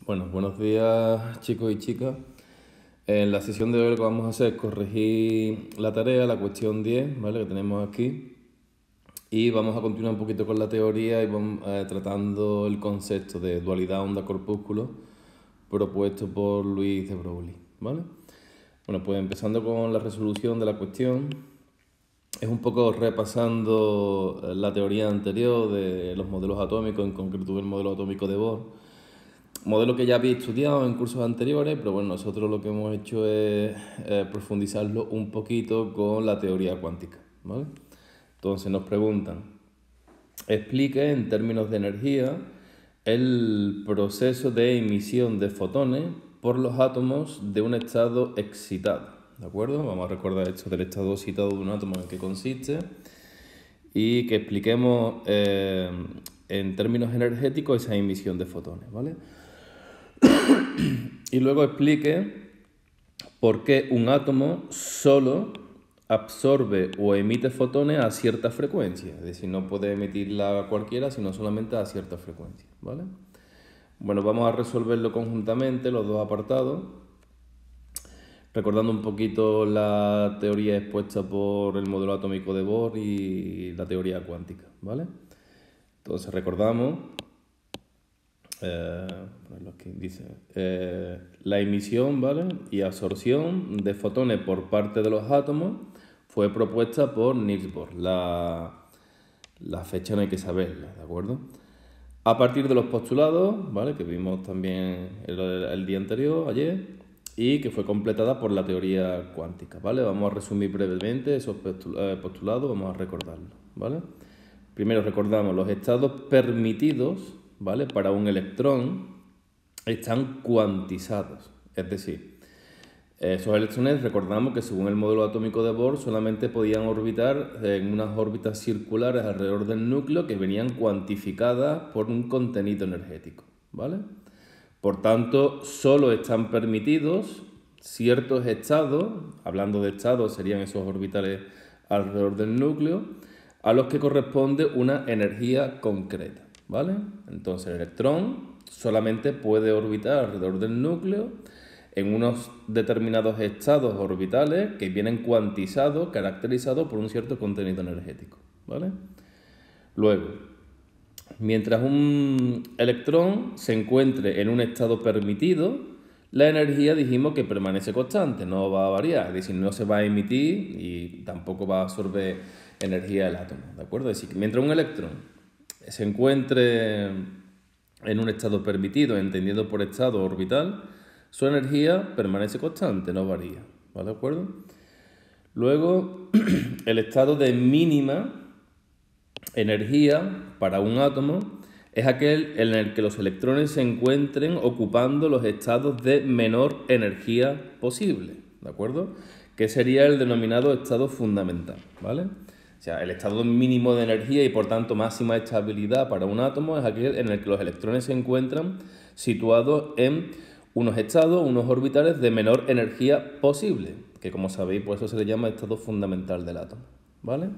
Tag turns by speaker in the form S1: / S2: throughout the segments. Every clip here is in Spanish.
S1: Bueno, buenos días chicos y chicas. En la sesión de hoy lo que vamos a hacer es corregir la tarea, la cuestión 10, ¿vale? Que tenemos aquí. Y vamos a continuar un poquito con la teoría y vamos tratando el concepto de dualidad onda-corpúsculo propuesto por Luis de Broglie, ¿vale? Bueno, pues empezando con la resolución de la cuestión, es un poco repasando la teoría anterior de los modelos atómicos, en concreto del modelo atómico de Bohr. Modelo que ya habéis estudiado en cursos anteriores, pero bueno, nosotros lo que hemos hecho es profundizarlo un poquito con la teoría cuántica, ¿vale? Entonces nos preguntan, explique en términos de energía el proceso de emisión de fotones por los átomos de un estado excitado, ¿de acuerdo? Vamos a recordar esto del estado excitado de un átomo en qué consiste y que expliquemos en términos energéticos esa emisión de fotones, ¿vale? Y luego explique por qué un átomo solo absorbe o emite fotones a cierta frecuencia. Es decir, no puede emitirla a cualquiera, sino solamente a cierta frecuencia, ¿vale? Bueno, vamos a resolverlo conjuntamente, los dos apartados, recordando un poquito la teoría expuesta por el modelo atómico de Bohr y la teoría cuántica, ¿vale? Entonces recordamos... aquí dice, la emisión, ¿vale? Y absorción de fotones por parte de los átomos fue propuesta por Niels Bohr. La fecha no hay que saberla, ¿de acuerdo? A partir de los postulados, ¿vale? Que vimos también el día anterior, ayer, y que fue completada por la teoría cuántica, ¿vale? Vamos a resumir brevemente esos postulados, vamos a recordarlos, ¿vale? Primero recordamos los estados permitidos, ¿vale? Para un electrón están cuantizados, es decir, esos electrones recordamos que según el modelo atómico de Bohr solamente podían orbitar en unas órbitas circulares alrededor del núcleo que venían cuantificadas por un contenido energético, ¿vale? Por tanto, solo están permitidos ciertos estados, hablando de estados serían esos orbitales alrededor del núcleo, a los que corresponde una energía concreta, ¿vale? Entonces el electrón solamente puede orbitar alrededor del núcleo en unos determinados estados orbitales que vienen cuantizados, caracterizados por un cierto contenido energético, ¿vale? Luego, mientras un electrón se encuentre en un estado permitido, la energía dijimos que permanece constante, no va a variar, es decir, no se va a emitir y tampoco va a absorber energía del átomo, ¿de acuerdo? Es decir, mientras un electrón se encuentre en un estado permitido, entendido por estado orbital, su energía permanece constante, no varía, ¿vale? ¿De acuerdo? Luego, el estado de mínima energía para un átomo es aquel en el que los electrones se encuentren ocupando los estados de menor energía posible, ¿de acuerdo? Que sería el denominado estado fundamental, ¿vale? O sea, el estado mínimo de energía y por tanto máxima estabilidad para un átomo es aquel en el que los electrones se encuentran situados en unos estados, unos orbitales de menor energía posible, que como sabéis, por eso se le llama estado fundamental del átomo, ¿vale?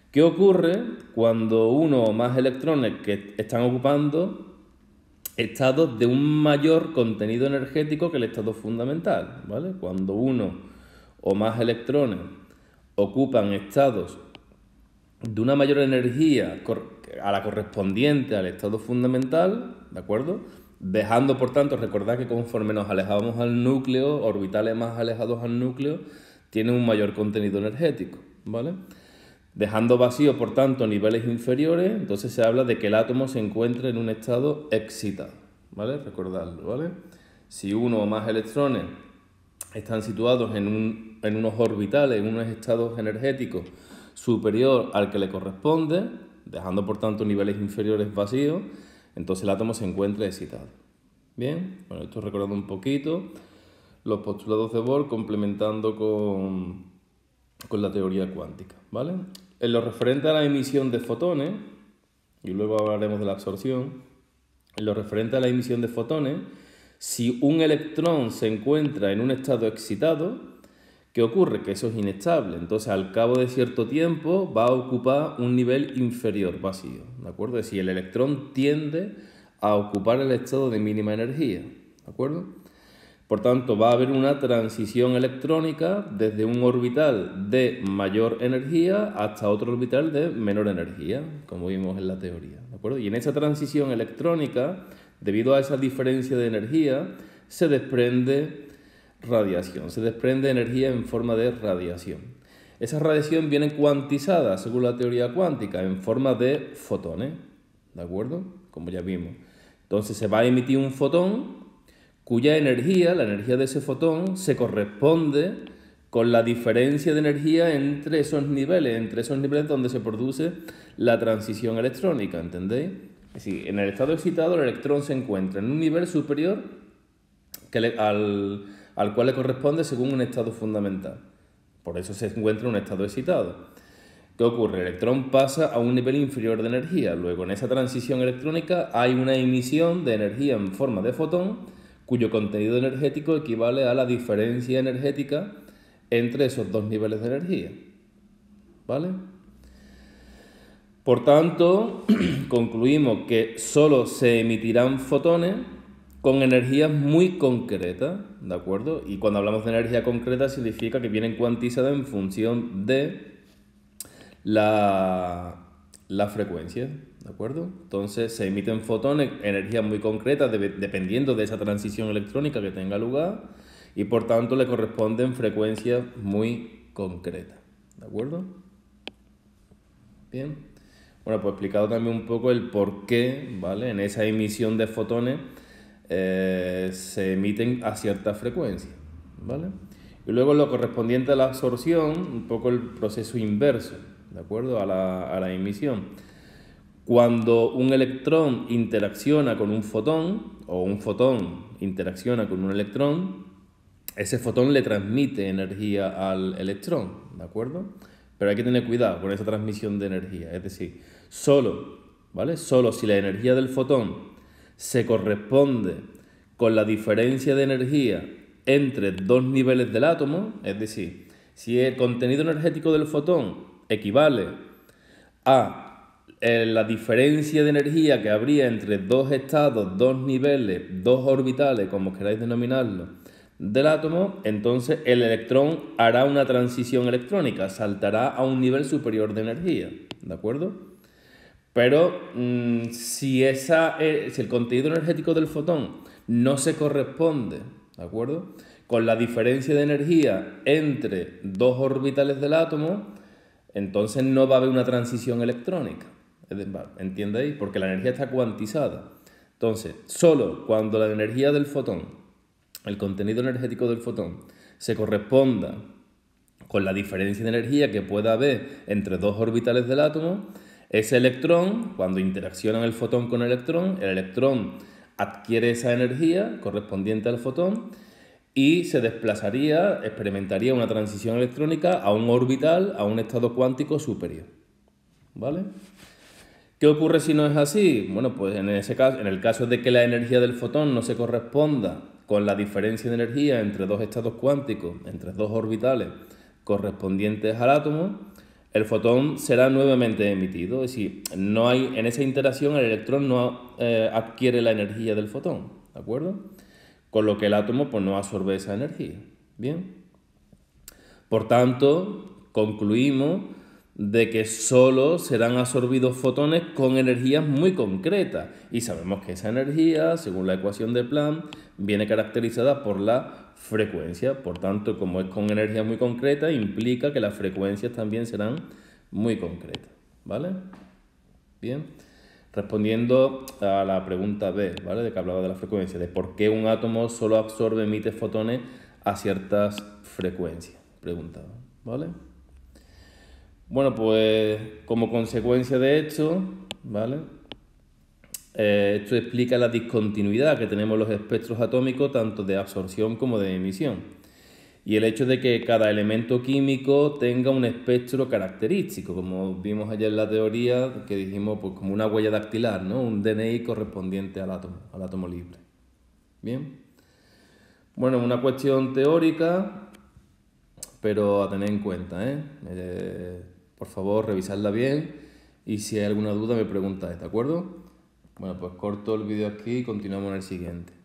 S1: ¿Qué ocurre cuando uno o más electrones que están ocupando estados de un mayor contenido energético que el estado fundamental, ¿vale? Cuando uno o más electrones ocupan estados de una mayor energía a la correspondiente al estado fundamental, ¿de acuerdo? Dejando, por tanto, recordad que conforme nos alejamos al núcleo, orbitales más alejados al núcleo, tienen un mayor contenido energético, ¿vale? Dejando vacío, por tanto, niveles inferiores, entonces se habla de que el átomo se encuentra en un estado excitado, ¿vale? Recordadlo, ¿vale? Si uno o más electrones están situados en unos orbitales, en unos estados energéticos superior al que le corresponde, dejando por tanto niveles inferiores vacíos, entonces el átomo se encuentra excitado. Bien, bueno, esto recordando un poquito los postulados de Bohr complementando con la teoría cuántica, ¿vale? En lo referente a la emisión de fotones, y luego hablaremos de la absorción, en lo referente a la emisión de fotones, si un electrón se encuentra en un estado excitado, ¿qué ocurre? Que eso es inestable. Entonces, al cabo de cierto tiempo, va a ocupar un nivel inferior, vacío, ¿de acuerdo? Es decir, el electrón tiende a ocupar el estado de mínima energía, ¿de acuerdo? Por tanto, va a haber una transición electrónica desde un orbital de mayor energía hasta otro orbital de menor energía, como vimos en la teoría, ¿de acuerdo? Y en esa transición electrónica, debido a esa diferencia de energía, se desprende radiación, se desprende energía en forma de radiación. Esa radiación viene cuantizada, según la teoría cuántica, en forma de fotones, ¿de acuerdo? Como ya vimos. Entonces se va a emitir un fotón cuya energía, la energía de ese fotón, se corresponde con la diferencia de energía entre esos niveles donde se produce la transición electrónica, ¿entendéis? Es decir, en el estado excitado el electrón se encuentra en un nivel superior al cual le corresponde según un estado fundamental. Por eso se encuentra en un estado excitado. ¿Qué ocurre? El electrón pasa a un nivel inferior de energía. Luego, en esa transición electrónica hay una emisión de energía en forma de fotón, cuyo contenido energético equivale a la diferencia energética entre esos dos niveles de energía. ¿Vale? Por tanto, concluimos que solo se emitirán fotones con energías muy concretas, ¿de acuerdo? Y cuando hablamos de energía concreta significa que vienen cuantizadas en función de la frecuencia, ¿de acuerdo? Entonces se emiten fotones, energías muy concretas, dependiendo de esa transición electrónica que tenga lugar, y por tanto le corresponden frecuencias muy concretas, ¿de acuerdo? Bien. Bueno, pues he explicado también un poco el por qué, ¿vale? En esa emisión de fotones se emiten a cierta frecuencia, ¿vale? Y luego lo correspondiente a la absorción, un poco el proceso inverso, ¿de acuerdo? A la emisión. Cuando un electrón interacciona con un fotón, o un fotón interacciona con un electrón, ese fotón le transmite energía al electrón, ¿de acuerdo? Pero hay que tener cuidado con esa transmisión de energía, es decir, solo, ¿vale? Solo si la energía del fotón se corresponde con la diferencia de energía entre dos niveles del átomo, es decir, si el contenido energético del fotón equivale a la diferencia de energía que habría entre dos estados, dos niveles, dos orbitales, como queráis denominarlo, del átomo, entonces el electrón hará una transición electrónica, saltará a un nivel superior de energía, ¿de acuerdo? Pero si el contenido energético del fotón no se corresponde, ¿de acuerdo?, con la diferencia de energía entre dos orbitales del átomo, entonces no va a haber una transición electrónica. ¿Entendéis? Porque la energía está cuantizada. Entonces, solo cuando la energía del fotón, el contenido energético del fotón, se corresponda con la diferencia de energía que pueda haber entre dos orbitales del átomo, ese electrón, cuando interacciona el fotón con el electrón adquiere esa energía correspondiente al fotón y se desplazaría, experimentaría una transición electrónica a un orbital, a un estado cuántico superior. ¿Vale? ¿Qué ocurre si no es así? Bueno, pues en el caso de que la energía del fotón no se corresponda con la diferencia de energía entre dos estados cuánticos, entre dos orbitales correspondientes al átomo, el fotón será nuevamente emitido. Es decir, en esa interacción el electrón no adquiere la energía del fotón, ¿de acuerdo? Con lo que el átomo pues, no absorbe esa energía. Bien. Por tanto, concluimos de que solo serán absorbidos fotones con energías muy concretas. Y sabemos que esa energía, según la ecuación de Planck, viene caracterizada por la frecuencia. Por tanto, como es con energía muy concreta, implica que las frecuencias también serán muy concretas. ¿Vale? Bien. Respondiendo a la pregunta B, ¿vale? De que hablaba de la frecuencia, de por qué un átomo solo absorbe, emite fotones a ciertas frecuencias. Preguntaba, ¿vale? Bueno, pues como consecuencia de esto, ¿vale? Esto explica la discontinuidad que tenemos los espectros atómicos tanto de absorción como de emisión y el hecho de que cada elemento químico tenga un espectro característico, como vimos ayer en la teoría que dijimos pues como una huella dactilar, ¿no? Un DNI correspondiente al átomo libre. Bien. Bueno, una cuestión teórica, pero a tener en cuenta, por favor, revisadla bien y si hay alguna duda me preguntáis, ¿de acuerdo? Bueno, pues corto el vídeo aquí y continuamos en el siguiente.